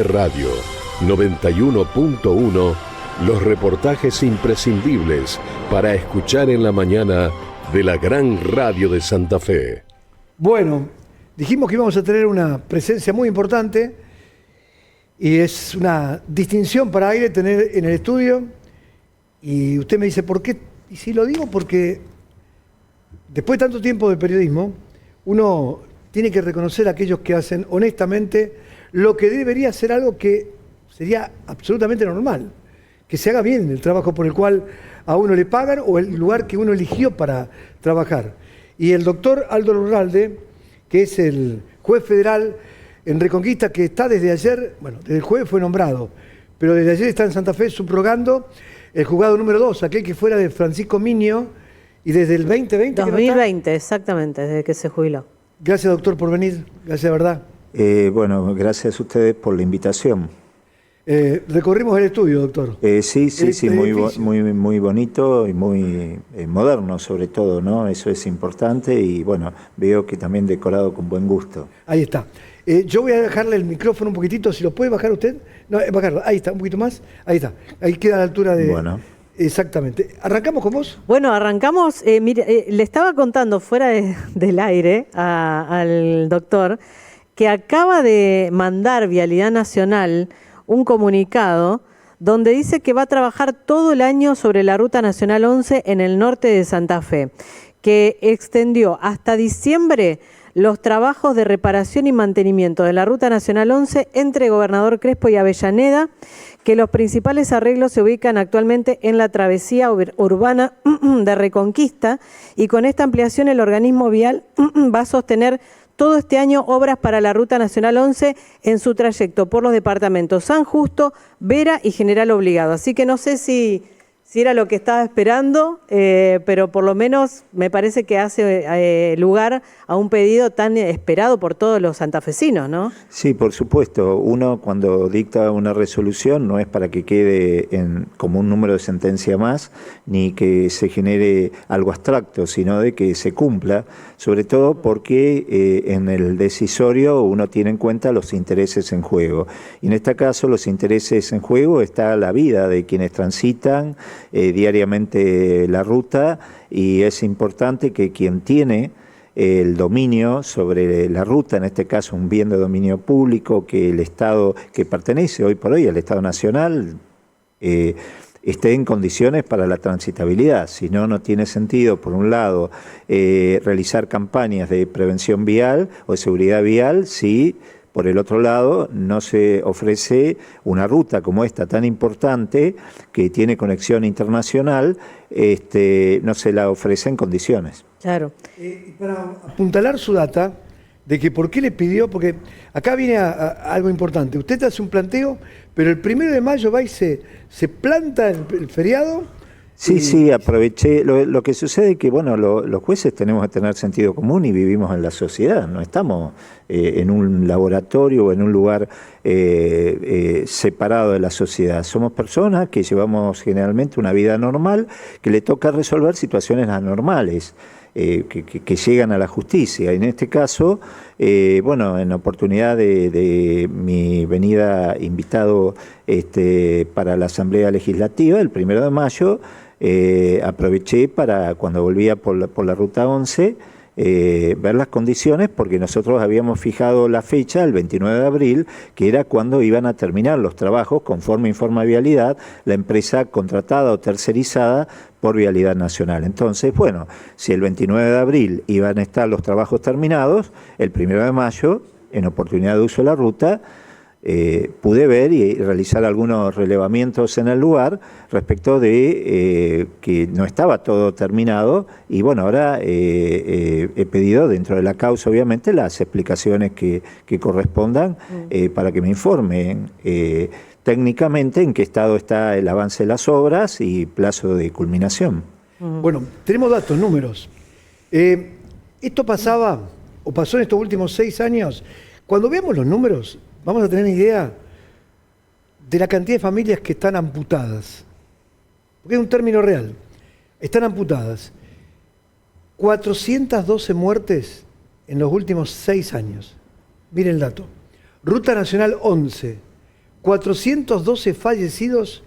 Radio 91.1, los reportajes imprescindibles para escuchar en la mañana de la gran radio de Santa Fe. Bueno, dijimos que íbamos a tener una presencia muy importante y es una distinción para Aire tener en el estudio. Y usted me dice, ¿por qué? Y sí lo digo porque después de tanto tiempo de periodismo, uno tiene que reconocer a aquellos que hacen honestamente lo que debería ser algo que sería absolutamente normal, que se haga bien el trabajo por el cual a uno le pagan o el lugar que uno eligió para trabajar. Y el doctor Aldo Lurralde, que es el juez federal en Reconquista, que está desde ayer, bueno, desde el jueves fue nombrado, pero desde ayer está en Santa Fe subrogando el juzgado número 2, aquel que fuera de Francisco Miño, y desde el 2020... 2020, exactamente, desde que se jubiló. Gracias, doctor, por venir. Gracias, de verdad. Bueno, gracias a ustedes por la invitación. Recorrimos el estudio, doctor. Sí, muy bonito y muy moderno sobre todo, ¿no? Eso es importante y bueno, veo que también decorado con buen gusto. Ahí está. Yo voy a dejarle el micrófono un poquitito, si lo puede bajar usted. No, bajarlo, ahí está, un poquito más. Ahí está, ahí queda a la altura de... Bueno. Exactamente. ¿Arrancamos con vos? Bueno, arrancamos, mire, le estaba contando fuera del aire al doctor que acaba de mandar Vialidad Nacional un comunicado donde dice que va a trabajar todo el año sobre la Ruta Nacional 11 en el norte de Santa Fe, que extendió hasta diciembre los trabajos de reparación y mantenimiento de la Ruta Nacional 11 entre Gobernador Crespo y Avellaneda, que los principales arreglos se ubican actualmente en la travesía urbana de Reconquista, y con esta ampliación el organismo vial va a sostener todo este año obras para la Ruta Nacional 11 en su trayecto por los departamentos San Justo, Vera y General Obligado. Así que no sé si era lo que estaba esperando, pero por lo menos me parece que hace lugar a un pedido tan esperado por todos los santafesinos, ¿no? Sí, por supuesto. Uno cuando dicta una resolución no es para que quede como un número de sentencia más, ni que se genere algo abstracto, sino de que se cumpla, sobre todo porque en el decisorio uno tiene en cuenta los intereses en juego. Y en este caso los intereses en juego está la vida de quienes transitan diariamente la ruta, y es importante que quien tiene el dominio sobre la ruta, en este caso un bien de dominio público que el Estado, que pertenece hoy por hoy al Estado Nacional, esté en condiciones para la transitabilidad. Si no, no tiene sentido, por un lado, realizar campañas de prevención vial o de seguridad vial si por el otro lado no se ofrece una ruta como esta tan importante que tiene conexión internacional, no se la ofrece en condiciones. Claro. Para apuntalar su data de que por qué le pidió, porque acá viene algo importante. Usted hace un planteo, pero el 1 de mayo va y se planta el feriado. Sí, aproveché. Lo que sucede es que, bueno, los jueces tenemos que tener sentido común y vivimos en la sociedad, no estamos en un laboratorio o en un lugar separado de la sociedad. Somos personas que llevamos generalmente una vida normal, que le toca resolver situaciones anormales. Que llegan a la justicia. En este caso, bueno, en oportunidad de mi venida invitado para la Asamblea Legislativa, el 1 de mayo, aproveché para, cuando volvía por la Ruta 11, ver las condiciones, porque nosotros habíamos fijado la fecha, el 29 de abril, que era cuando iban a terminar los trabajos, conforme informa Vialidad, la empresa contratada o tercerizada por Vialidad Nacional. Entonces, bueno, si el 29 de abril iban a estar los trabajos terminados, el 1 de mayo, en oportunidad de uso de la ruta, pude ver y realizar algunos relevamientos en el lugar respecto de que no estaba todo terminado, y bueno, ahora he pedido dentro de la causa obviamente las explicaciones que correspondan para que me informen técnicamente en qué estado está el avance de las obras y plazo de culminación. Bueno, tenemos datos, números. Esto pasaba, o pasó en estos últimos 6 años. Cuando veamos los números, vamos a tener una idea de la cantidad de familias que están amputadas. Porque es un término real. Están amputadas. 412 muertes en los últimos 6 años. Miren el dato. Ruta Nacional 11. 412 fallecidos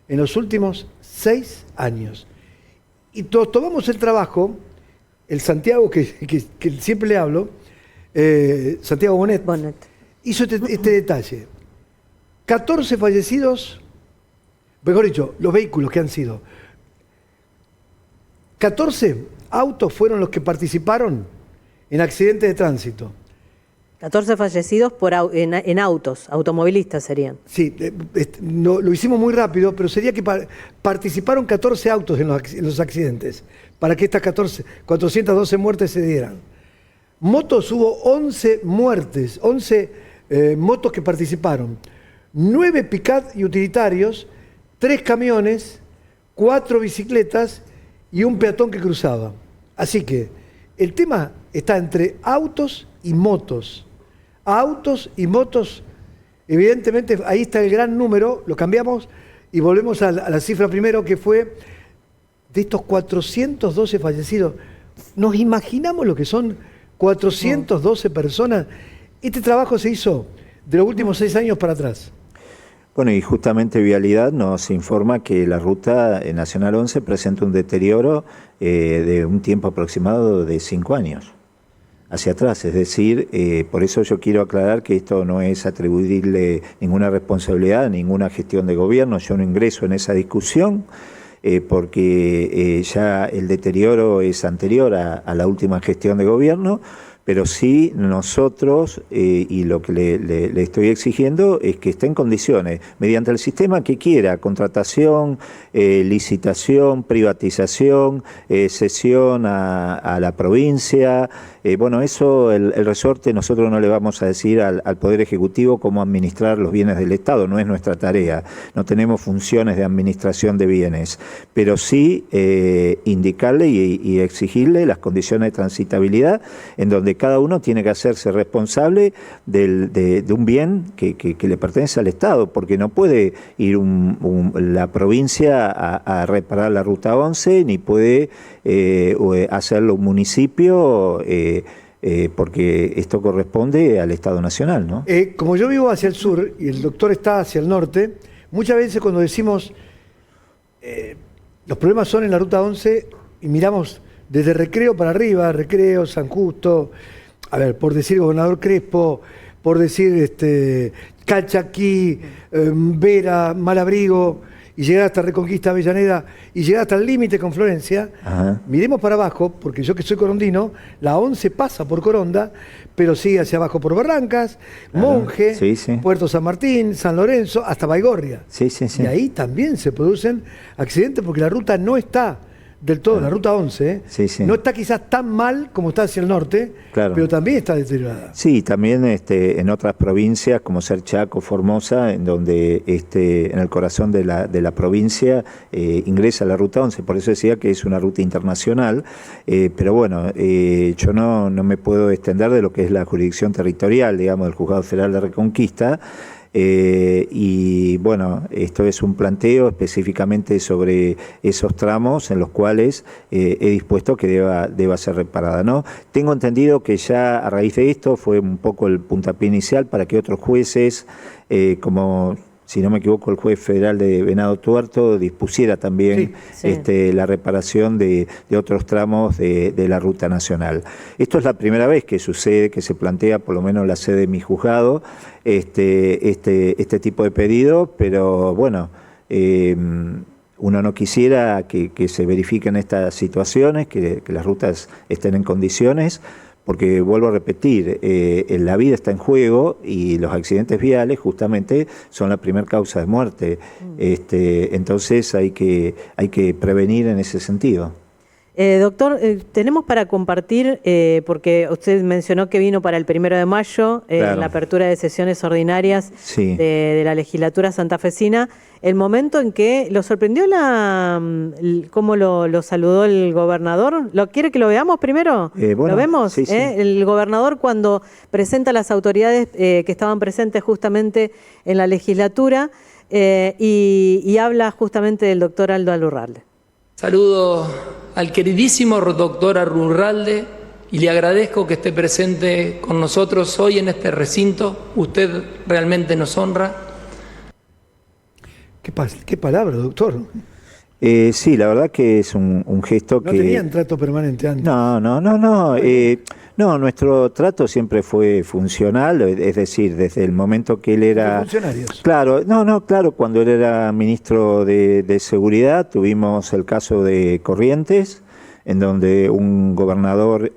en los últimos 6 años. Y tomamos el trabajo, el Santiago que siempre le hablo, Santiago Bonet, hizo este detalle. 14 fallecidos, mejor dicho, los vehículos que han sido. 14 autos fueron los que participaron en accidentes de tránsito. 14 fallecidos en autos, automovilistas serían. Sí, lo hicimos muy rápido, pero sería que participaron 14 autos en los accidentes, para que estas 412 muertes se dieran. Motos, hubo 11 muertes, 11 motos que participaron, 9 pick-up y utilitarios, 3 camiones, 4 bicicletas y un peatón que cruzaba. Así que el tema está entre autos y motos. Autos y motos, evidentemente ahí está el gran número, lo cambiamos y volvemos a la cifra primero, que fue de estos 412 fallecidos. ¿Nos imaginamos lo que son 412 personas? Este trabajo se hizo de los últimos 6 años para atrás. Bueno, y justamente Vialidad nos informa que la ruta Nacional 11 presenta un deterioro de un tiempo aproximado de 5 años hacia atrás. Es decir, por eso yo quiero aclarar que esto no es atribuirle ninguna responsabilidad a ninguna gestión de gobierno. Yo no ingreso en esa discusión porque ya el deterioro es anterior a la última gestión de gobierno. Pero sí nosotros, y lo que le estoy exigiendo es que esté en condiciones, mediante el sistema que quiera, contratación, licitación, privatización, cesión a la provincia. Bueno, eso el resorte nosotros no le vamos a decir al Poder Ejecutivo cómo administrar los bienes del Estado, no es nuestra tarea, no tenemos funciones de administración de bienes, pero sí indicarle y exigirle las condiciones de transitabilidad en donde cada uno tiene que hacerse responsable de un bien que le pertenece al Estado, porque no puede ir la provincia a reparar la Ruta 11, ni puede hacerlo un municipio, porque esto corresponde al Estado Nacional, ¿no? Como yo vivo hacia el sur y el doctor está hacia el norte, muchas veces cuando decimos los problemas son en la Ruta 11 y miramos desde Recreo para arriba, Recreo, San Justo, a ver, por decir Gobernador Crespo, por decir Calchaquí, Vera, Malabrigo, y llegar hasta Reconquista, Avellaneda, y llegar hasta el límite con Florencia. Ajá. Miremos para abajo, porque yo que soy corondino, la 11 pasa por Coronda, pero sigue hacia abajo por Barrancas, Monje, Puerto San Martín, San Lorenzo, hasta Baigorria. Y ahí también se producen accidentes porque la ruta no está del todo, la Ruta 11, no está quizás tan mal como está hacia el norte, pero también está deteriorada. Sí, también en otras provincias como ser Chaco, Formosa, en donde en el corazón de la provincia ingresa la Ruta 11, por eso decía que es una ruta internacional, pero bueno, yo no me puedo extender de lo que es la jurisdicción territorial, digamos, del Juzgado Federal de Reconquista. Y bueno, esto es un planteo específicamente sobre esos tramos en los cuales he dispuesto que deba ser reparada, ¿no? Tengo entendido que ya a raíz de esto fue un poco el puntapié inicial para que otros jueces, como si no me equivoco el juez federal de Venado Tuerto, dispusiera también la reparación de otros tramos de la Ruta Nacional. Esto es la primera vez que sucede, que se plantea, por lo menos en la sede de mi juzgado, este tipo de pedido, pero bueno, uno no quisiera que se verifiquen estas situaciones, que las rutas estén en condiciones, porque vuelvo a repetir, la vida está en juego y los accidentes viales justamente son la primera causa de muerte. Entonces hay que prevenir en ese sentido. Doctor, tenemos para compartir, porque usted mencionó que vino para el 1 de mayo, en la apertura de sesiones ordinarias de la legislatura santafesina, el momento en que lo sorprendió cómo lo saludó el gobernador. ¿Lo quiere que lo veamos primero? Bueno, ¿lo vemos? Sí. El gobernador, cuando presenta a las autoridades que estaban presentes justamente en la legislatura y habla justamente del doctor Aldo Alurralde. Saludo al queridísimo doctor Alurralde y le agradezco que esté presente con nosotros hoy en este recinto. Usted realmente nos honra. Qué palabra, doctor. Sí, la verdad que es un gesto ¿No que... tenían trato permanente antes? No. No, nuestro trato siempre fue funcional, es decir, desde el momento que él era... Funcionarios. Claro, claro, cuando él era ministro de Seguridad tuvimos el caso de Corrientes, en donde un gobernador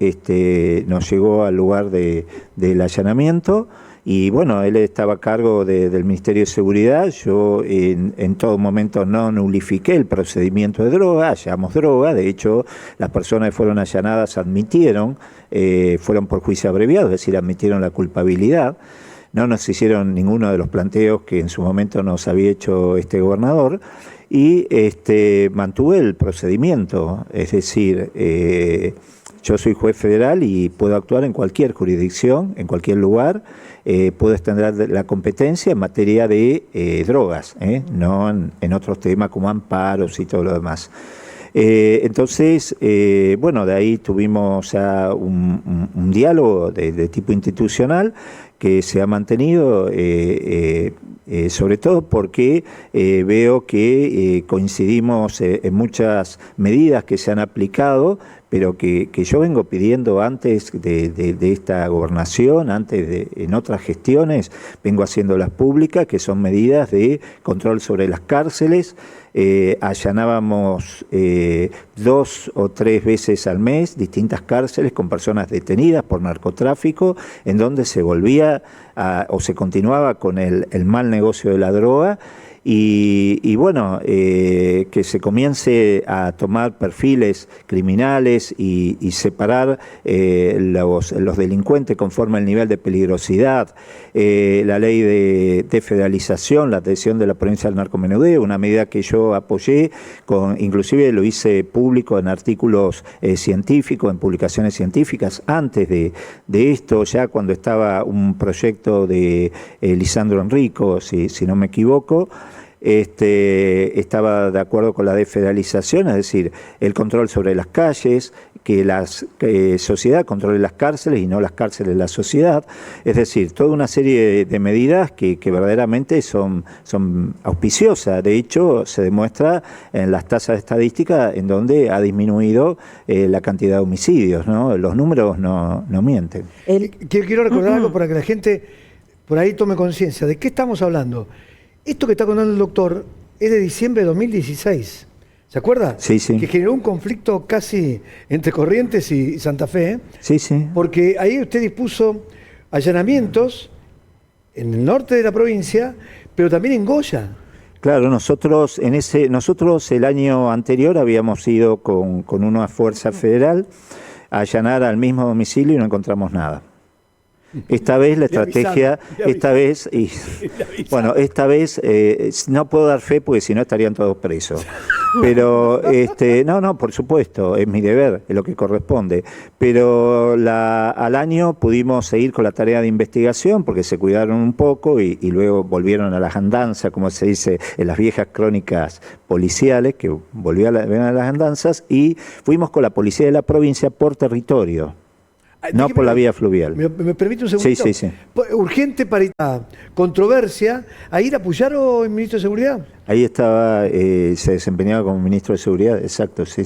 nos llegó al lugar del allanamiento. Y bueno, él estaba a cargo del Ministerio de Seguridad. Yo en todo momento no nulifiqué el procedimiento de droga, hallamos droga. De hecho, las personas que fueron allanadas admitieron, fueron por juicio abreviado, es decir, admitieron la culpabilidad. No nos hicieron ninguno de los planteos que en su momento nos había hecho este gobernador. Y mantuve el procedimiento, es decir, yo soy juez federal y puedo actuar en cualquier jurisdicción, en cualquier lugar. Puedo extender la competencia en materia de drogas, no en otros temas como amparos y todo lo demás. Entonces, bueno, de ahí tuvimos ya un diálogo de tipo institucional que se ha mantenido, sobre todo porque veo que coincidimos en muchas medidas que se han aplicado, pero que yo vengo pidiendo antes de esta gobernación, en otras gestiones, vengo haciéndolas públicas, que son medidas de control sobre las cárceles. Allanábamos 2 o 3 veces al mes distintas cárceles con personas detenidas por narcotráfico, en donde se volvía o se continuaba con el mal negocio de la droga. Y bueno, que se comience a tomar perfiles criminales y separar los delincuentes conforme al nivel de peligrosidad, la ley de federalización, la atención de la provincia del narcomenudeo, una medida que yo apoyé, inclusive lo hice público en artículos científicos, en publicaciones científicas, antes de esto, ya cuando estaba un proyecto de Lisandro Enrico, si no me equivoco. Estaba de acuerdo con la desfederalización, es decir, el control sobre las calles, que la sociedad controle las cárceles y no las cárceles la sociedad, es decir, toda una serie de medidas que verdaderamente son auspiciosas. De hecho, se demuestra en las tasas estadísticas en donde ha disminuido la cantidad de homicidios, ¿no? Los números no mienten. Quiero recordar algo para que la gente por ahí tome conciencia. ¿De qué estamos hablando? Esto que está contando el doctor es de diciembre de 2016. ¿Se acuerda? Sí. Que generó un conflicto casi entre Corrientes y Santa Fe. Sí. Porque ahí usted dispuso allanamientos en el norte de la provincia, pero también en Goya. Claro, nosotros el año anterior habíamos ido con una fuerza federal a allanar al mismo domicilio y no encontramos nada. Esta vez la estrategia, esta vez no puedo dar fe porque si no estarían todos presos. Pero no, por supuesto, es mi deber, es lo que corresponde. Pero al año pudimos seguir con la tarea de investigación porque se cuidaron un poco y luego volvieron a las andanzas, como se dice en las viejas crónicas policiales, que volvieron a las andanzas, y fuimos con la policía de la provincia por territorio. No por la vía fluvial. ¿Me permite un segundito? Sí. Urgente para esta controversia. ¿Ahí la apoyaron el ministro de Seguridad? Ahí estaba, se desempeñaba como ministro de Seguridad, exacto, sí.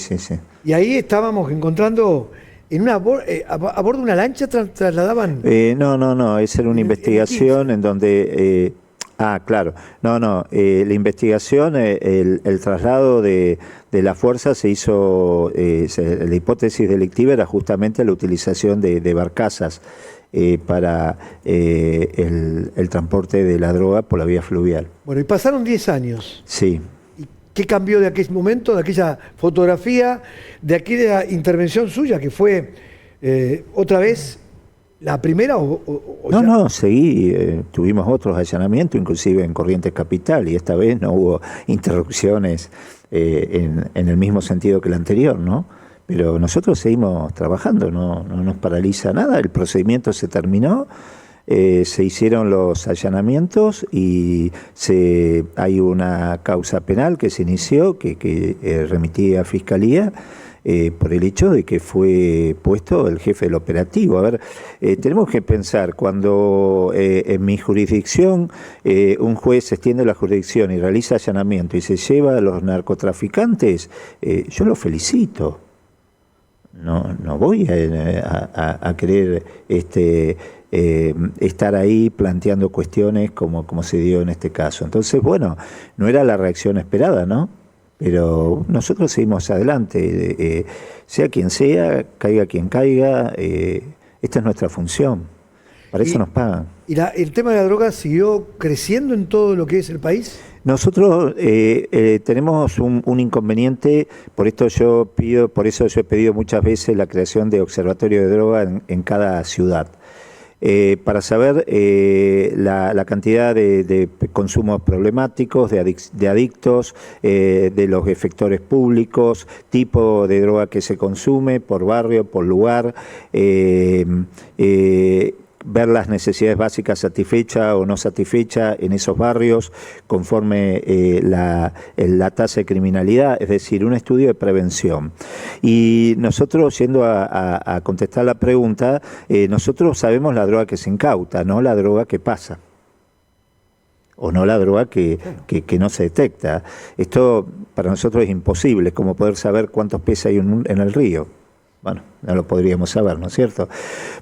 Y ahí estábamos encontrando, a bordo de una lancha trasladaban... No, esa era una investigación en donde... claro. La investigación, el traslado de la fuerza se hizo, la hipótesis delictiva era justamente la utilización de barcazas para el transporte de la droga por la vía fluvial. Bueno, y pasaron 10 años. Sí. ¿Y qué cambió de aquel momento, de aquella fotografía, de aquella intervención suya, que fue otra vez... ¿La primera o ya? No, seguí, tuvimos otros allanamientos, inclusive en Corrientes Capital, y esta vez no hubo interrupciones en el mismo sentido que la anterior, ¿no? Pero nosotros seguimos trabajando, no nos paraliza nada, el procedimiento se terminó, se hicieron los allanamientos y hay una causa penal que se inició, que remití a Fiscalía, por el hecho de que fue puesto el jefe del operativo. A ver, tenemos que pensar, cuando en mi jurisdicción un juez extiende la jurisdicción y realiza allanamiento y se lleva a los narcotraficantes, yo lo felicito. No voy a querer estar ahí planteando cuestiones como se dio en este caso. Entonces, bueno, no era la reacción esperada, ¿no? Pero nosotros seguimos adelante, sea quien sea, caiga quien caiga, esta es nuestra función, para eso nos pagan. ¿Y el tema de la droga siguió creciendo en todo lo que es el país? Nosotros tenemos un inconveniente, por eso yo he pedido muchas veces la creación de observatorio de droga en cada ciudad. Para saber la cantidad de consumos problemáticos, de adictos, de los efectores públicos, tipo de droga que se consume, por barrio, por lugar, ver las necesidades básicas satisfechas o no satisfechas en esos barrios conforme la tasa de criminalidad, es decir, un estudio de prevención. Y nosotros, yendo a contestar la pregunta, nosotros sabemos la droga que se incauta, no la droga que pasa, o no la droga que no se detecta. Esto para nosotros es imposible, es como poder saber cuántos peces hay en el río. Bueno, no lo podríamos saber, ¿no es cierto?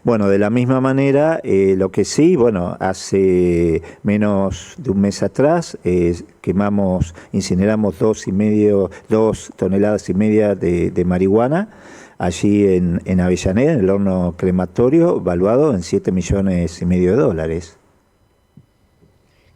Bueno, de la misma manera, lo que sí, bueno, hace menos de un mes atrás incineramos 2,5 toneladas de marihuana allí en Avellaneda, en el horno crematorio, valuado en $7,5 millones.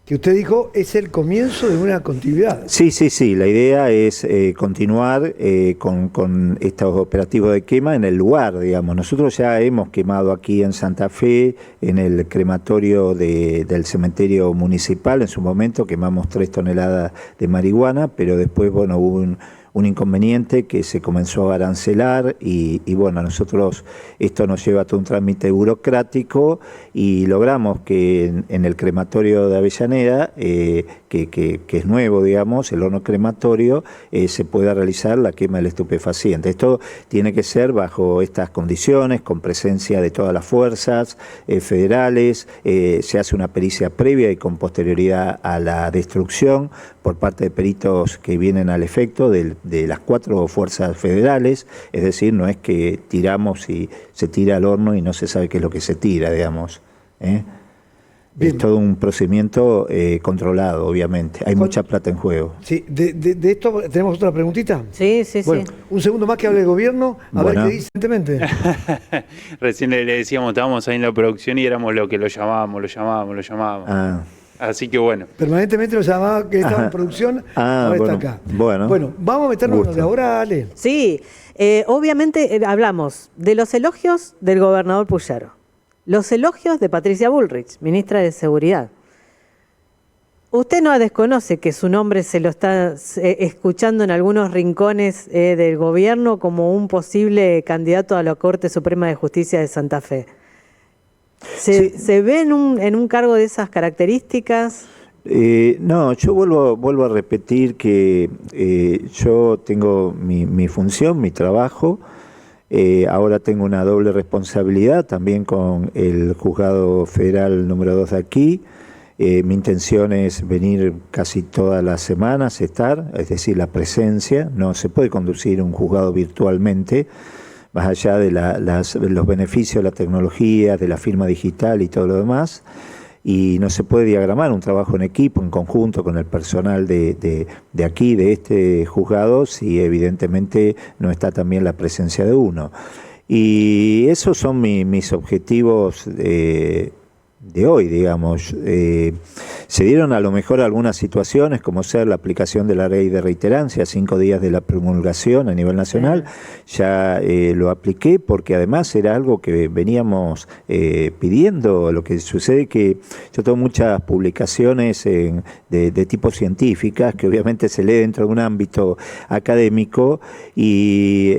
Que usted dijo es el comienzo de una continuidad. Sí, la idea es continuar con estos operativos de quema en el lugar, digamos. Nosotros ya hemos quemado aquí en Santa Fe, en el crematorio del cementerio municipal, en su momento quemamos 3 toneladas de marihuana, pero después, bueno, hubo un inconveniente que se comenzó a arancelar y bueno, a nosotros esto nos lleva a todo un trámite burocrático y logramos que en el crematorio de Avellaneda, que es nuevo, digamos, el horno crematorio, se pueda realizar la quema del estupefaciente. Esto tiene que ser bajo estas condiciones, con presencia de todas las fuerzas federales, se hace una pericia previa y con posterioridad a la destrucción por parte de peritos que vienen al efecto de las 4 fuerzas federales, es decir, no es que tiramos y se tira al horno y no se sabe qué es lo que se tira, digamos. Es todo un procedimiento controlado, obviamente. Hay mucha plata en juego. Sí, de esto tenemos otra preguntita. Sí. Bueno, un segundo más que hable el gobierno, a ver qué dice evidentemente. Recién le decíamos, estábamos ahí en la producción y éramos lo que lo llamábamos. Ah. Así que bueno. Permanentemente lo llamaba que estaba en producción, ahora está acá. Bueno, vamos a meternos en lo laboral. Sí, obviamente hablamos de los elogios del gobernador Puyaro, los elogios de Patricia Bullrich, ministra de Seguridad. Usted no desconoce que su nombre se lo está escuchando en algunos rincones del gobierno como un posible candidato a la Corte Suprema de Justicia de Santa Fe. ¿Se ve en un cargo de esas características? No, yo vuelvo a repetir que yo tengo mi función, mi trabajo. Ahora tengo una doble responsabilidad también con el Juzgado Federal número 2 de aquí. Mi intención es venir casi todas las semanas, estar, es decir, la presencia. No se puede conducir un juzgado virtualmente, más allá de los beneficios de la tecnología, de la firma digital y todo lo demás, y no se puede diagramar un trabajo en equipo, en conjunto con el personal de aquí, de este juzgado, si evidentemente no está también la presencia de uno. Y esos son mis objetivos de hoy, digamos. Se dieron a lo mejor algunas situaciones, como ser la aplicación de la ley de reiterancia, 5 días de la promulgación a nivel nacional. Ya lo apliqué porque además era algo que veníamos pidiendo. Lo que sucede que yo tengo muchas publicaciones de tipo científicas, que obviamente se lee dentro de un ámbito académico, y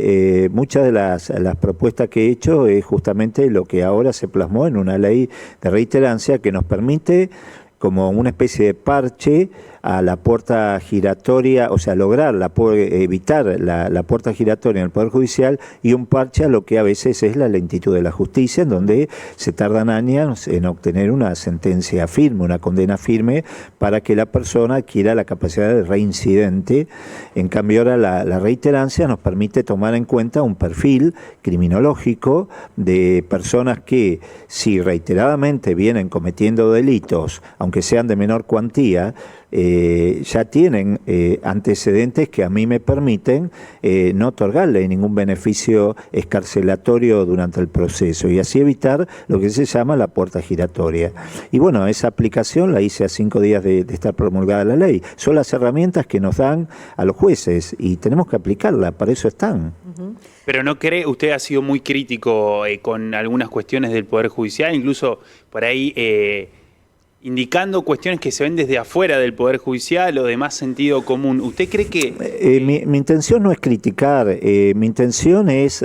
muchas de las propuestas que he hecho es justamente lo que ahora se plasmó en una ley de reiterancia que nos permite como una especie de parche a la puerta giratoria, o sea, lograr evitar la puerta giratoria en el Poder Judicial, y un parche a lo que a veces es la lentitud de la justicia, en donde se tardan años en obtener una sentencia firme, una condena firme, para que la persona adquiera la capacidad de reincidente. En cambio, ahora la reiterancia nos permite tomar en cuenta un perfil criminológico de personas que, si reiteradamente vienen cometiendo delitos, aunque sean de menor cuantía, ya tienen antecedentes que a mí me permiten no otorgarle ningún beneficio escarcelatorio durante el proceso, y así evitar lo que se llama la puerta giratoria. Y bueno, esa aplicación la hice a 5 días de estar promulgada la ley. Son las herramientas que nos dan a los jueces y tenemos que aplicarla, para eso están. Pero ¿no cree? Usted ha sido muy crítico con algunas cuestiones del Poder Judicial, incluso por ahí indicando cuestiones que se ven desde afuera del Poder Judicial o de más sentido común. ¿Usted cree que...? Mi intención no es criticar, mi intención es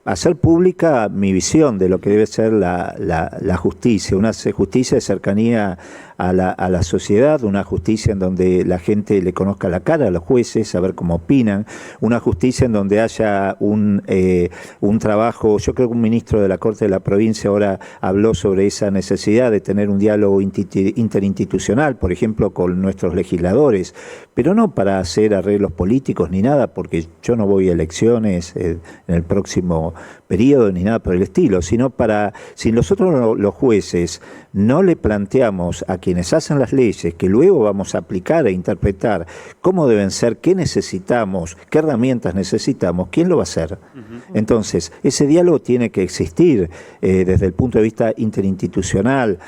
hacer pública mi visión de lo que debe ser la justicia, una justicia de cercanía a la sociedad, una justicia en donde la gente le conozca la cara a los jueces, saber cómo opinan, una justicia en donde haya un trabajo. Yo creo que un ministro de la Corte de la provincia ahora habló sobre esa necesidad de tener un diálogo interinstitucional, por ejemplo, con nuestros legisladores, pero no para hacer arreglos políticos ni nada, porque yo no voy a elecciones en el próximo periodo ni nada por el estilo, sino para, si nosotros los jueces no le planteamos a quienes hacen las leyes, que luego vamos a aplicar e interpretar cómo deben ser, qué necesitamos, qué herramientas necesitamos, ¿quién lo va a hacer? Entonces, ese diálogo tiene que existir desde el punto de vista interinstitucional.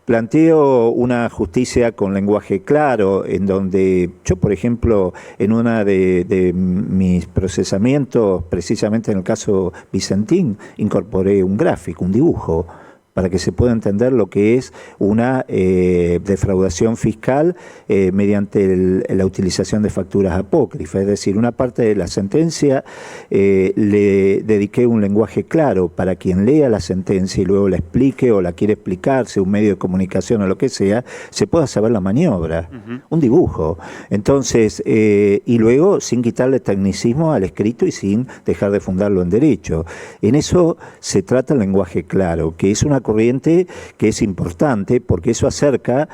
Planteo una justicia con lenguaje claro, en donde yo, por ejemplo, en una de mis procesamientos, precisamente en el caso Vicentín, incorporé un gráfico, un dibujo, para que se pueda entender lo que es una defraudación fiscal mediante la utilización de facturas apócrifas. Es decir, una parte de la sentencia le dediqué un lenguaje claro para quien lea la sentencia y luego la explique o la quiere explicarse, un medio de comunicación o lo que sea, se pueda saber la maniobra, un dibujo. Entonces, y luego sin quitarle tecnicismo al escrito y sin dejar de fundarlo en derecho. En eso se trata el lenguaje claro, que es una corriente que es importante porque eso acerca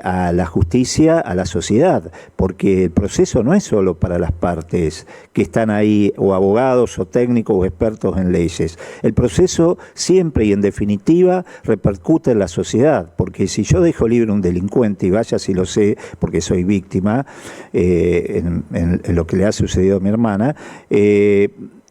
a la justicia a la sociedad, porque el proceso no es solo para las partes que están ahí, o abogados o técnicos o expertos en leyes. El proceso siempre y en definitiva repercute en la sociedad, porque si yo dejo libre a un delincuente, y vaya si lo sé porque soy víctima en lo que le ha sucedido a mi hermana,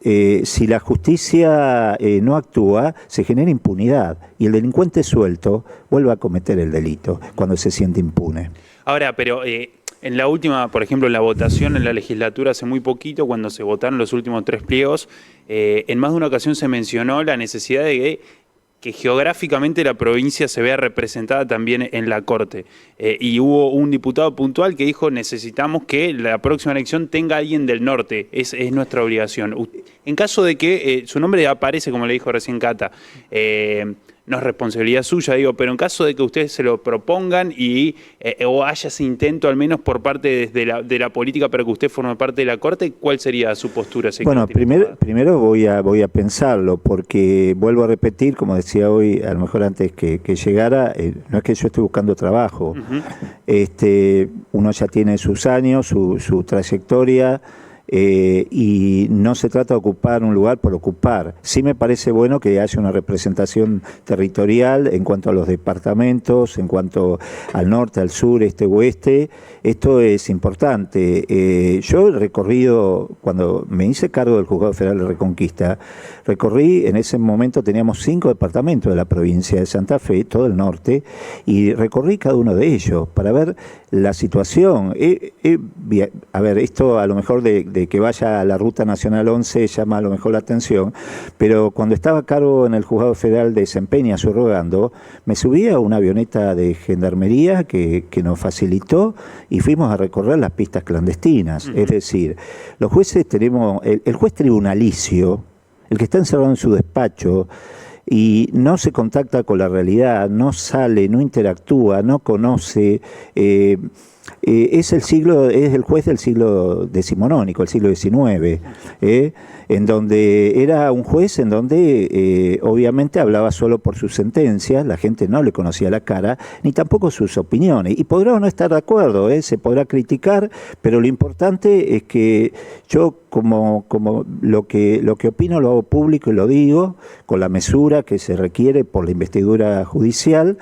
si la justicia no actúa, se genera impunidad y el delincuente suelto vuelve a cometer el delito cuando se siente impune. Ahora, pero en la última, por ejemplo, en la votación en la legislatura hace muy poquito, cuando se votaron los últimos 3 pliegos, en más de una ocasión se mencionó la necesidad de que geográficamente la provincia se vea representada también en la Corte. Y hubo un diputado puntual que dijo: necesitamos que la próxima elección tenga alguien del norte, es nuestra obligación. En caso de que su nombre aparece, como le dijo recién Cata, no es responsabilidad suya, digo, pero en caso de que ustedes se lo propongan o haya ese intento, al menos por parte de la política, para que usted forme parte de la Corte, ¿cuál sería su postura? Bueno, primero voy a pensarlo, porque vuelvo a repetir, como decía hoy, a lo mejor antes que llegara, no es que yo esté buscando trabajo. Uno ya tiene sus años, su trayectoria, y no se trata de ocupar un lugar por ocupar. Sí me parece bueno que haya una representación territorial en cuanto a los departamentos, en cuanto al norte, al sur, este, oeste. Esto es importante. Yo he recorrido, cuando me hice cargo del Juzgado Federal de Reconquista, recorrí, en ese momento teníamos 5 departamentos de la provincia de Santa Fe, todo el norte, y recorrí cada uno de ellos para ver la situación. A ver, esto a lo mejor de que vaya a la Ruta Nacional 11 llama a lo mejor la atención, pero cuando estaba a cargo en el Juzgado Federal de Sempeña, subrogando, me subí a una avioneta de gendarmería que nos facilitó y fuimos a recorrer las pistas clandestinas. Es decir, los jueces tenemos, el juez tribunalicio, el que está encerrado en su despacho, y no se contacta con la realidad, no sale, no interactúa, no conoce. Es el juez del siglo decimonónico, el siglo XIX, en donde era un juez en donde obviamente hablaba solo por sus sentencias, la gente no le conocía la cara, ni tampoco sus opiniones, y podrá o no estar de acuerdo, se podrá criticar, pero lo importante es que yo como lo que opino lo hago público y lo digo, con la mesura que se requiere por la investidura judicial.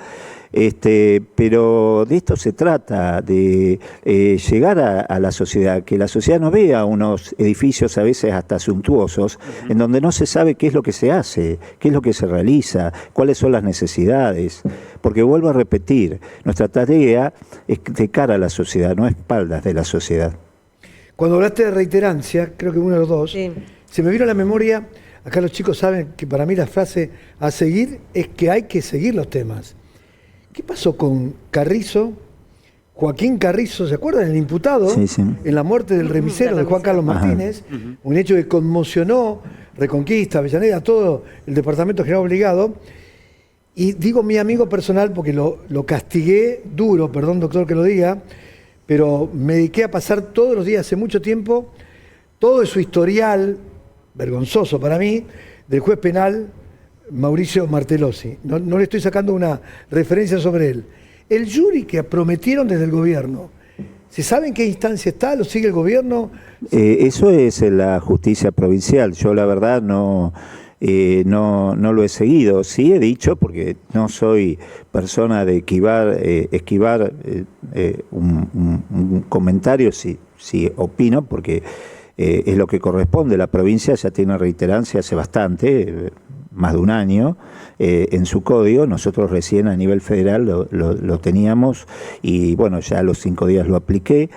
Pero de esto se trata, de llegar a la sociedad, que la sociedad no vea unos edificios a veces hasta suntuosos, en donde no se sabe qué es lo que se hace, qué es lo que se realiza, cuáles son las necesidades. Porque vuelvo a repetir, nuestra tarea es de cara a la sociedad, no a espaldas de la sociedad. Cuando hablaste de reiterancia, creo que uno de los dos, Sí. se me vino a la memoria, acá los chicos saben que para mí la frase a seguir es que hay que seguir los temas. ¿Qué pasó con Carrizo? Joaquín Carrizo, ¿se acuerdan? El imputado Sí, sí. en la muerte del remisero de Juan Carlos Martínez, un hecho que conmocionó Reconquista, Avellaneda, todo el Departamento General Obligado. Y digo mi amigo personal porque lo castigué duro, perdón doctor que lo diga, pero me dediqué a pasar todos los días, hace mucho tiempo, todo de su historial, vergonzoso para mí, del juez penal Mauricio Martellosi. No le estoy sacando una referencia sobre él. El jury que prometieron desde el gobierno, ¿se sabe en qué instancia está? ¿Lo sigue el gobierno? Eso es la justicia provincial. Yo la verdad no lo he seguido. Sí he dicho, porque no soy persona de esquivar un comentario, si opino, porque es lo que corresponde. La provincia ya tiene reiterancia hace bastante, más de un año, en su código. Nosotros recién a nivel federal lo teníamos y bueno, ya a los 5 días lo apliqué.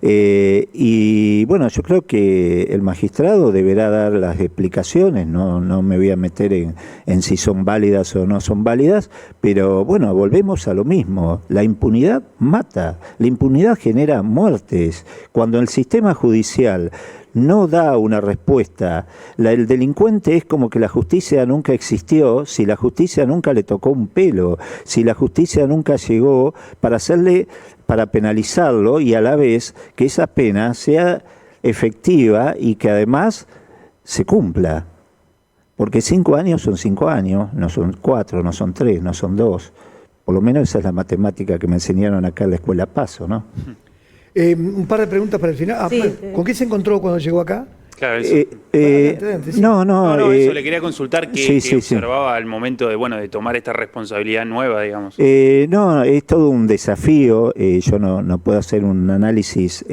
Y bueno, yo creo que el magistrado deberá dar las explicaciones, no me voy a meter en si son válidas o no son válidas, pero bueno, volvemos a lo mismo. La impunidad mata, la impunidad genera muertes. Cuando el sistema judicial no da una respuesta, el delincuente es como que la justicia nunca existió, si la justicia nunca le tocó un pelo, si la justicia nunca llegó para penalizarlo y a la vez que esa pena sea efectiva y que además se cumpla. Porque 5 años son 5 años, no son 4, no son 3, no son 2. Por lo menos esa es la matemática que me enseñaron acá en la Escuela Paso, ¿no? Un par de preguntas para el final. Sí. ¿Con qué se encontró cuando llegó acá? Claro, eso. Eso le quería consultar qué observaba al momento de tomar esta responsabilidad nueva, digamos. No, es todo un desafío. Yo no puedo hacer un análisis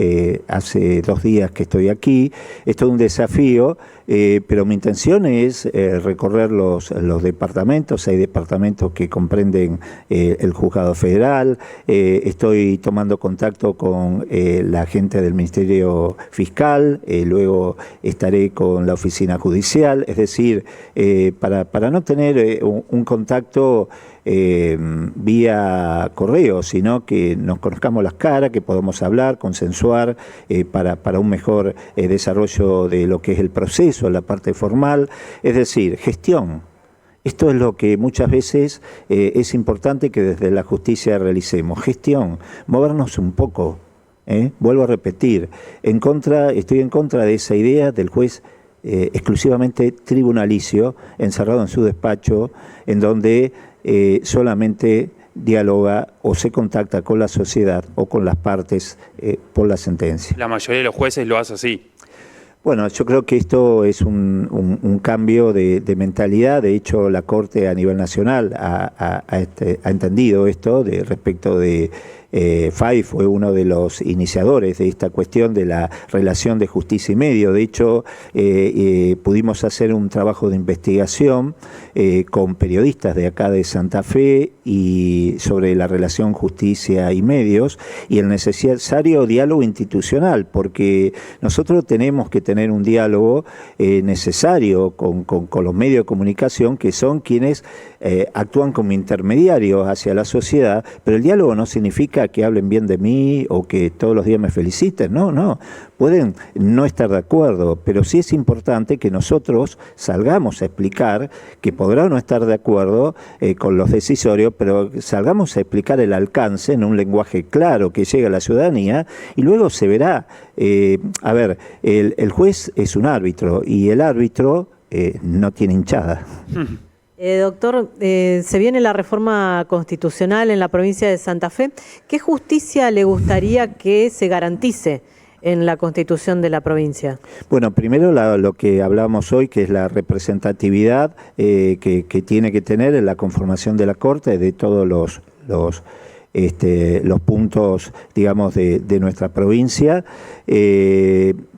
hace 2 días que estoy aquí. Es todo un desafío, pero mi intención es recorrer los departamentos. Hay departamentos que comprenden el Juzgado Federal. Estoy tomando contacto con la gente del Ministerio Fiscal. Luego estaré con la oficina judicial, es decir, para no tener un contacto vía correo, sino que nos conozcamos las caras, que podamos hablar, consensuar para un mejor desarrollo de lo que es el proceso, la parte formal, es decir, gestión. Esto es lo que muchas veces es importante que desde la justicia realicemos, gestión, movernos un poco. Vuelvo a repetir, estoy en contra de esa idea del juez exclusivamente tribunalicio, encerrado en su despacho, en donde solamente dialoga o se contacta con la sociedad o con las partes por la sentencia. La mayoría de los jueces lo hace así. Bueno, yo creo que esto es un cambio de mentalidad. De hecho, la Corte a nivel nacional ha entendido esto respecto de FAI fue uno de los iniciadores de esta cuestión de la relación de justicia y medio. De hecho, pudimos hacer un trabajo de investigación con periodistas de acá de Santa Fe y sobre la relación justicia y medios y el necesario diálogo institucional, porque nosotros tenemos que tener un diálogo necesario con los medios de comunicación, que son quienes actúan como intermediarios hacia la sociedad, pero el diálogo no significa que hablen bien de mí o que todos los días me feliciten, no, pueden no estar de acuerdo, pero sí es importante que nosotros salgamos a explicar, que podrá no estar de acuerdo con los decisorios, pero salgamos a explicar el alcance en un lenguaje claro que llegue a la ciudadanía y luego se verá. El juez es un árbitro y el árbitro no tiene hinchada. Doctor, se viene la reforma constitucional en la provincia de Santa Fe. ¿Qué justicia le gustaría que se garantice en la constitución de la provincia? Bueno, primero lo que hablábamos hoy, que es la representatividad que tiene que tener en la conformación de la Corte de todos los puntos, digamos, de nuestra provincia.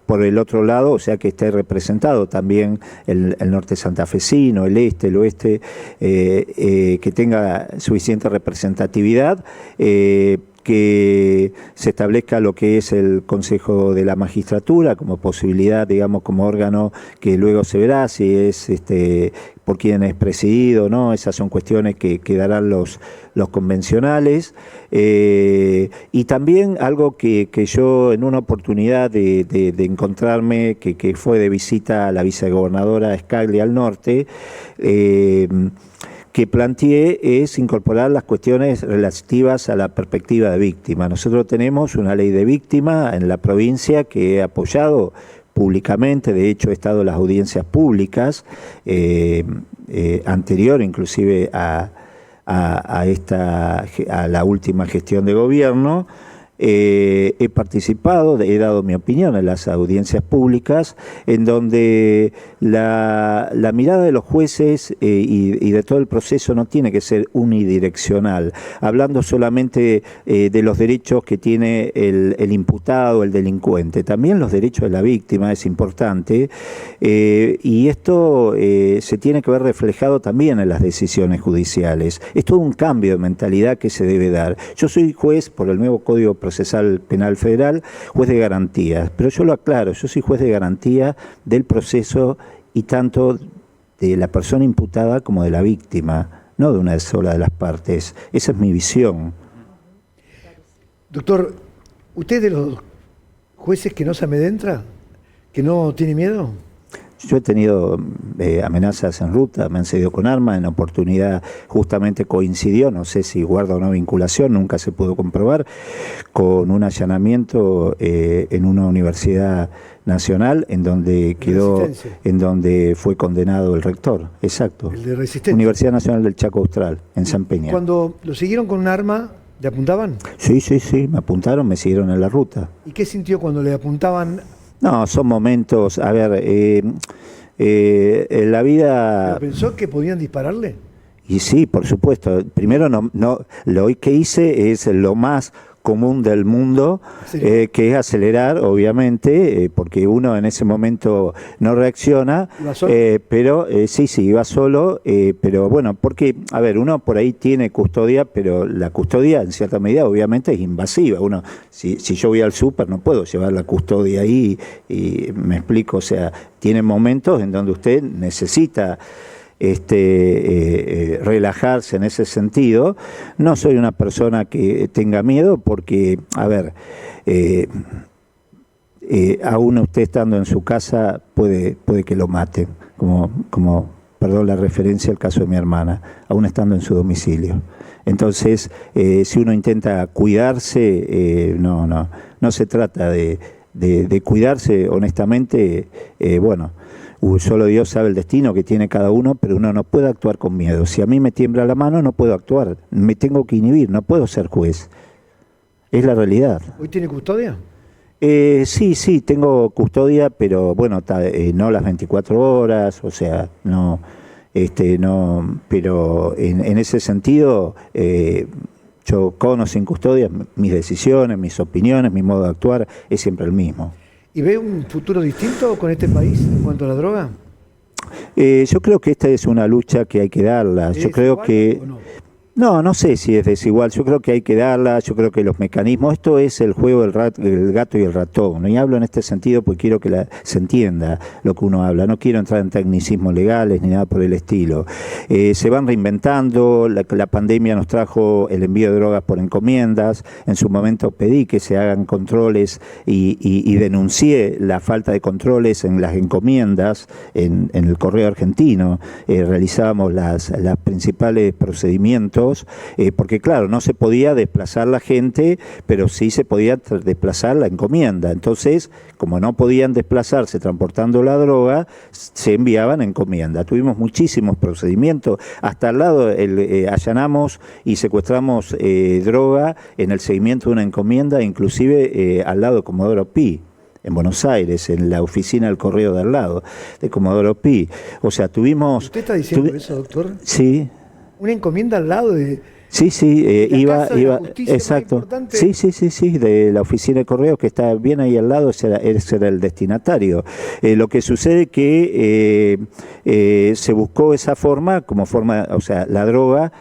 Por el otro lado, o sea, que esté representado también el norte santafesino, el este, el oeste, que tenga suficiente representatividad, que se establezca lo que es el Consejo de la Magistratura como posibilidad, digamos, como órgano que luego se verá si es por quién es presidido, ¿no? Esas son cuestiones que darán los convencionales. Y también algo que yo en una oportunidad de encontrarme, que fue de visita a la vicegobernadora Scaglia al norte, que planteé es incorporar las cuestiones relativas a la perspectiva de víctima. Nosotros tenemos una ley de víctima en la provincia que he apoyado públicamente, de hecho he estado en las audiencias públicas, anterior inclusive a la última gestión de gobierno. He participado, he dado mi opinión en las audiencias públicas, en donde la mirada de los jueces y de todo el proceso no tiene que ser unidireccional, hablando solamente de los derechos que tiene el imputado, el delincuente, también los derechos de la víctima es importante, y esto se tiene que ver reflejado también en las decisiones judiciales. Es todo un cambio de mentalidad que se debe dar. Yo soy juez por el nuevo Código Procesal Penal Federal, juez de garantías, pero yo lo aclaro, yo soy juez de garantía del proceso y tanto de la persona imputada como de la víctima, no de una sola de las partes. Esa es mi visión. Doctor, ¿usted es de los jueces que no se amedrentra? ¿Que no tiene miedo? Yo he tenido amenazas en ruta, me han cedido con arma, en oportunidad justamente coincidió, no sé si guarda o no vinculación, nunca se pudo comprobar, con un allanamiento en una universidad nacional en donde fue condenado el rector, exacto. El de Resistencia. Universidad Nacional del Chaco Austral, en San Peña. Cuando lo siguieron con un arma, ¿le apuntaban? Sí, me apuntaron, me siguieron en la ruta. ¿Y qué sintió cuando le apuntaban? No, son momentos, a ver, en la vida... ¿Pero pensó que podían dispararle? Y sí, por supuesto. Primero, lo que hice es lo más común del mundo, que es acelerar, obviamente, porque uno en ese momento no reacciona, pero sí, iba solo, pero bueno, porque, a ver, uno por ahí tiene custodia, pero la custodia en cierta medida obviamente es invasiva. Uno, si yo voy al súper no puedo llevar la custodia ahí, y me explico, o sea, tiene momentos en donde usted necesita relajarse en ese sentido. No soy una persona que tenga miedo porque, a ver, aún usted estando en su casa puede que lo maten, como perdón la referencia al caso de mi hermana, aún estando en su domicilio. Entonces, si uno intenta cuidarse, no se trata de cuidarse, honestamente, bueno, solo Dios sabe el destino que tiene cada uno, pero uno no puede actuar con miedo. Si a mí me tiembla la mano, no puedo actuar. Me tengo que inhibir, no puedo ser juez. Es la realidad. ¿Hoy tiene custodia? Sí, tengo custodia, pero bueno, no las 24 horas, o sea, no, pero en ese sentido, yo con o sin custodia, mis decisiones, mis opiniones, mi modo de actuar es siempre el mismo. ¿Y ve un futuro distinto con este país en cuanto a la droga? Yo creo que esta es una lucha que hay que darla. Yo creo que... No sé si es desigual, yo creo que hay que darla, yo creo que los mecanismos, esto es el juego del gato y el ratón, ¿no? Y hablo en este sentido porque quiero que se entienda lo que uno habla, no quiero entrar en tecnicismos legales ni nada por el estilo. Se van reinventando, la pandemia nos trajo el envío de drogas por encomiendas, en su momento pedí que se hagan controles y denuncié la falta de controles en las encomiendas, en el correo argentino, realizábamos los principales procedimientos, porque claro, no se podía desplazar la gente, pero sí se podía desplazar la encomienda. Entonces, como no podían desplazarse transportando la droga, se enviaban encomienda. Tuvimos muchísimos procedimientos, hasta al lado allanamos y secuestramos droga en el seguimiento de una encomienda, inclusive al lado de Comodoro Pi, en Buenos Aires, en la oficina del correo de al lado, de Comodoro Pi. O sea, tuvimos... ¿Usted está diciendo eso, doctor? Sí. Una encomienda al lado de... Sí, iba, exacto. Sí, de la oficina de correos que está bien ahí al lado, ese era el destinatario. Lo que sucede que se buscó esa forma, o sea, la droga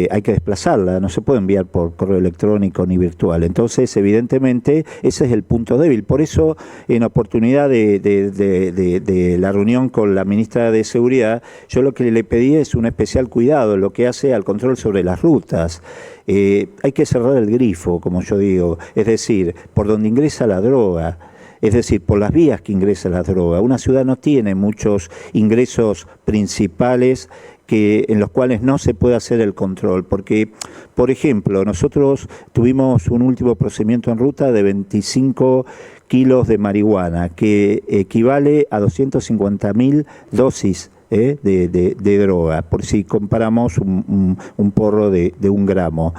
hay que desplazarla, no se puede enviar por correo electrónico ni virtual. Entonces, evidentemente, ese es el punto débil. Por eso, en oportunidad de la reunión con la ministra de Seguridad, yo lo que le pedí es un especial cuidado en lo que hace al control sobre las rutas. Hay que cerrar el grifo, como yo digo, es decir, por donde ingresa la droga. Es decir, por las vías que ingresa la droga. Una ciudad no tiene muchos ingresos principales en los cuales no se puede hacer el control, porque, por ejemplo, nosotros tuvimos un último procedimiento en ruta de 25 kilos de marihuana, que equivale a 250.000 dosis de droga, por si comparamos un porro de 1 gramo.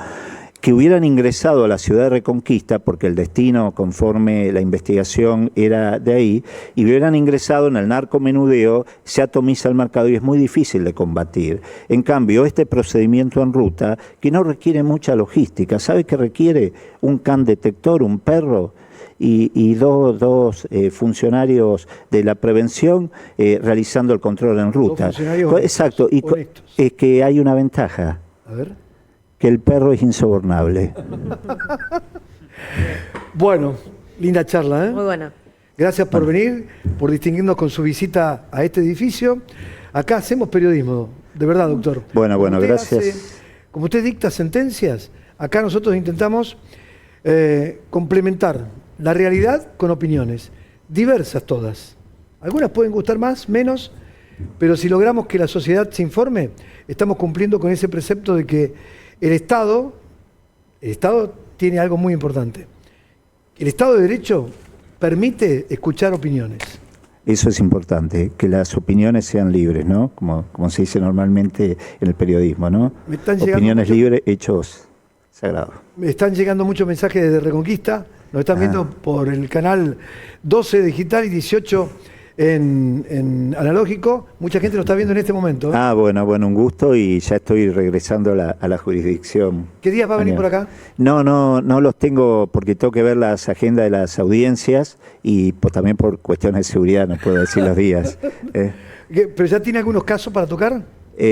Que hubieran ingresado a la ciudad de Reconquista, porque el destino, conforme la investigación, era de ahí, y hubieran ingresado en el narcomenudeo, se atomiza el mercado y es muy difícil de combatir. En cambio, este procedimiento en ruta, que no requiere mucha logística, ¿sabe qué requiere? Un can detector, un perro, y dos funcionarios de la prevención realizando el control en ruta. Exacto, y es que hay una ventaja. A ver. Que el perro es insobornable. Bueno, linda charla, ¿eh? Muy buena. Gracias por venir, por distinguirnos con su visita a este edificio. Acá hacemos periodismo, de verdad, doctor. Bueno, gracias. Como usted dicta sentencias, acá nosotros intentamos complementar la realidad con opiniones, diversas todas. Algunas pueden gustar más, menos, pero si logramos que la sociedad se informe, estamos cumpliendo con ese precepto de que el Estado tiene algo muy importante. El Estado de Derecho permite escuchar opiniones. Eso es importante, que las opiniones sean libres, ¿no? Como se dice normalmente en el periodismo, ¿no? Opiniones libres, hechos sagrados. Me están llegando muchos mensajes desde Reconquista. Nos están viendo por el canal 12 digital y 18 en analógico. Mucha gente lo está viendo en este momento, ¿eh? Bueno, un gusto, y ya estoy regresando a la jurisdicción. ¿Qué días va a venir por acá? No los tengo porque tengo que ver las agendas de las audiencias y pues también por cuestiones de seguridad no puedo decir los días. ¿Pero ya tiene algunos casos para tocar? Ya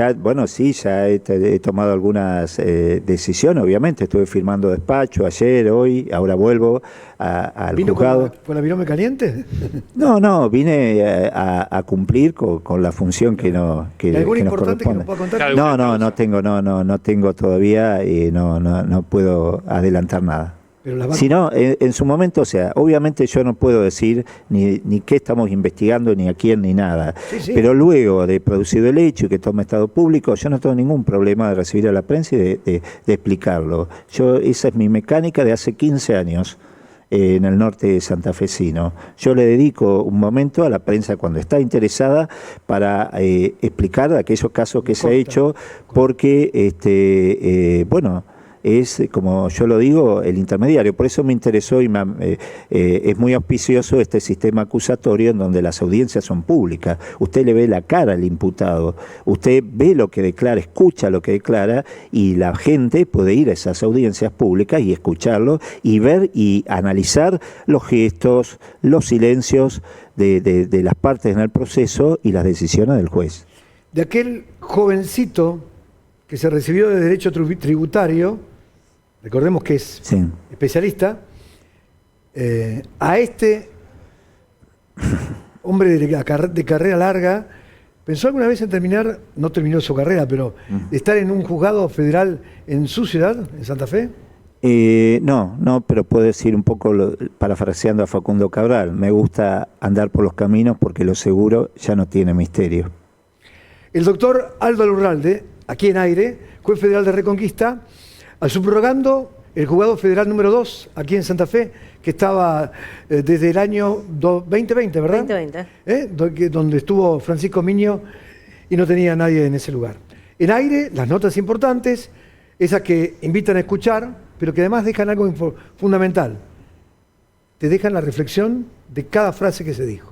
he tomado algunas decisiones, obviamente. Estuve firmando despacho ayer, hoy, ahora vuelvo al juzgado. ¿Con la virome caliente? No, vine a cumplir con la función que nos importante corresponde. Que nos pueda contar? No tengo todavía y no puedo adelantar nada. Si no, en su momento, o sea, obviamente yo no puedo decir ni qué estamos investigando, ni a quién, ni nada. Sí. Pero luego de producido el hecho y que tome estado público, yo no tengo ningún problema de recibir a la prensa y de explicarlo. Esa es mi mecánica de hace 15 años en el norte santafesino. Yo le dedico un momento a la prensa cuando está interesada para explicar aquellos casos que se ha hecho, porque, es, como yo lo digo, el intermediario. Por eso me interesó y es muy auspicioso este sistema acusatorio en donde las audiencias son públicas. Usted le ve la cara al imputado, usted ve lo que declara, escucha lo que declara, y la gente puede ir a esas audiencias públicas y escucharlo y ver y analizar los gestos, los silencios de las partes en el proceso y las decisiones del juez. De aquel jovencito que se recibió de Derecho Tributario, recordemos que es Sí. especialista, a este hombre de carrera larga, ¿pensó alguna vez en terminar, no terminó su carrera, pero de estar en un juzgado federal en su ciudad, en Santa Fe? No, pero puedo decir un poco, parafraseando a Facundo Cabral, me gusta andar por los caminos porque lo seguro ya no tiene misterio. El doctor Aldo Lurralde, aquí en Aire, juez federal de Reconquista, subrogando el juzgado federal número 2, aquí en Santa Fe, que estaba desde el año 2020, ¿verdad? 2020. Donde estuvo Francisco Miño y no tenía nadie en ese lugar. En Aire, las notas importantes, esas que invitan a escuchar, pero que además dejan algo fundamental. Te dejan la reflexión de cada frase que se dijo.